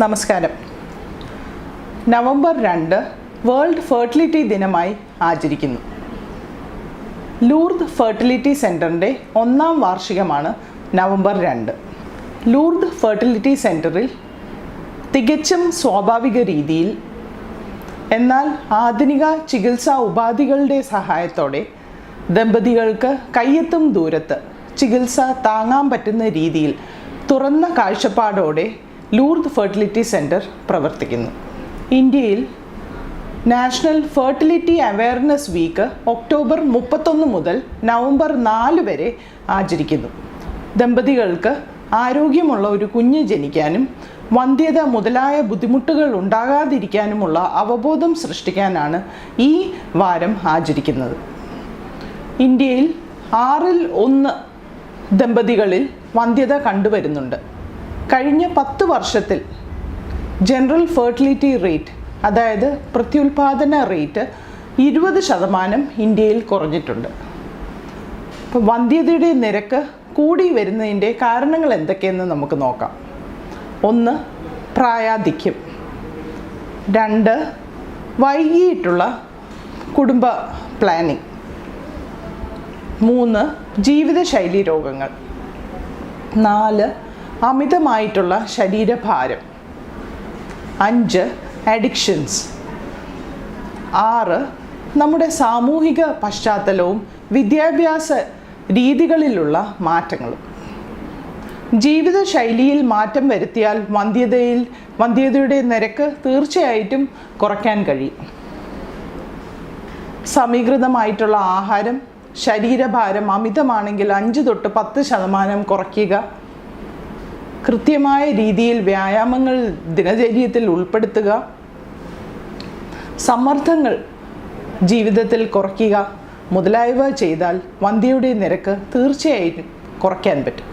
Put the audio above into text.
നമസ്കാരം. November 2 world fertility ദിനമായി ആചരിക്കുന്നു. ലൂർദ് ഫെർട്ടിലിറ്റി സെൻറ്ററിൻ്റെ 1ാം വാർഷികമാണ് നവംബർ 2. ലൂർദ് ഫെർട്ടിലിറ്റി സെൻറ്ററിൽ തികച്ചും സ്വാഭാവിക രീതിയിൽ എന്നാൽ ആധുനിക ചികിത്സാ ഉപാധികളുടെ സഹായത്തോടെ ദമ്പതികൾക്ക് കയ്യെത്തും ദൂരത്ത് ചികിത്സ താങ്ങാൻ പറ്റുന്ന രീതിയിൽ തുറന്ന കാഴ്ചപ്പാടോടെ ലൂർദ് ഫെർട്ടിലിറ്റി സെൻറ്റർ പ്രവർത്തിക്കുന്നു. ഇന്ത്യയിൽ national fertility awareness week October 31 മുതൽ നവംബർ 4 വരെ ആചരിക്കുന്നു. ദമ്പതികൾക്ക് ആരോഗ്യമുള്ള ഒരു കുഞ്ഞ് ജനിക്കാനും വന്ധ്യത മുതലായ ബുദ്ധിമുട്ടുകൾ ഉണ്ടാകാതിരിക്കാനുമുള്ള അവബോധം സൃഷ്ടിക്കാനാണ് ഈ വാരം ആചരിക്കുന്നത്. ഇന്ത്യയിൽ 6ൽ 1 ദമ്പതികളിൽ വന്ധ്യത കണ്ടുവരുന്നുണ്ട്. കഴിഞ്ഞ 10 വർഷത്തിൽ ജനറൽ ഫെർട്ടിലിറ്റി റേറ്റ്, അതായത് പ്രത്യുൽപാദന റേറ്റ് 20% ഇന്ത്യയിൽ കുറഞ്ഞിട്ടുണ്ട്. അപ്പോൾ വന്ധ്യതയുടെ നിരക്ക് കൂടി വരുന്നതിൻ്റെ കാരണങ്ങൾ എന്തൊക്കെയെന്ന് നമുക്ക് നോക്കാം. 1. പ്രായാധിക്യം. 2. വൈകിയിട്ടുള്ള കുടുംബ പ്ലാനിംഗ്. 3. ജീവിതശൈലി രോഗങ്ങൾ. 4. അമിതമായിട്ടുള്ള ശരീരഭാരം. 5. അഡിക്ഷൻസ്. 6. നമ്മുടെ സാമൂഹിക പശ്ചാത്തലവും വിദ്യാഭ്യാസ രീതികളിലുള്ള മാറ്റങ്ങളും. ജീവിതശൈലിയിൽ മാറ്റം വരുത്തിയാൽ വന്ധ്യതയുടെ നിരക്ക് തീർച്ചയായിട്ടും കുറയ്ക്കാൻ കഴിയും. സമീകൃതമായിട്ടുള്ള ആഹാരം, ശരീരഭാരം അമിതമാണെങ്കിൽ 5 തൊട്ട് 10% കുറയ്ക്കുക. കൃത്യമായ രീതിയിൽ വ്യായാമങ്ങൾ ദിനചര്യത്തിൽ ഉൾപ്പെടുത്തുക. സമ്മർദ്ദങ്ങൾ ജീവിതത്തിൽ കുറയ്ക്കുക മുതലായവ ചെയ്താൽ വന്ധ്യതയുടെ നിരക്ക് തീർച്ചയായും കുറയ്ക്കാൻ പറ്റും.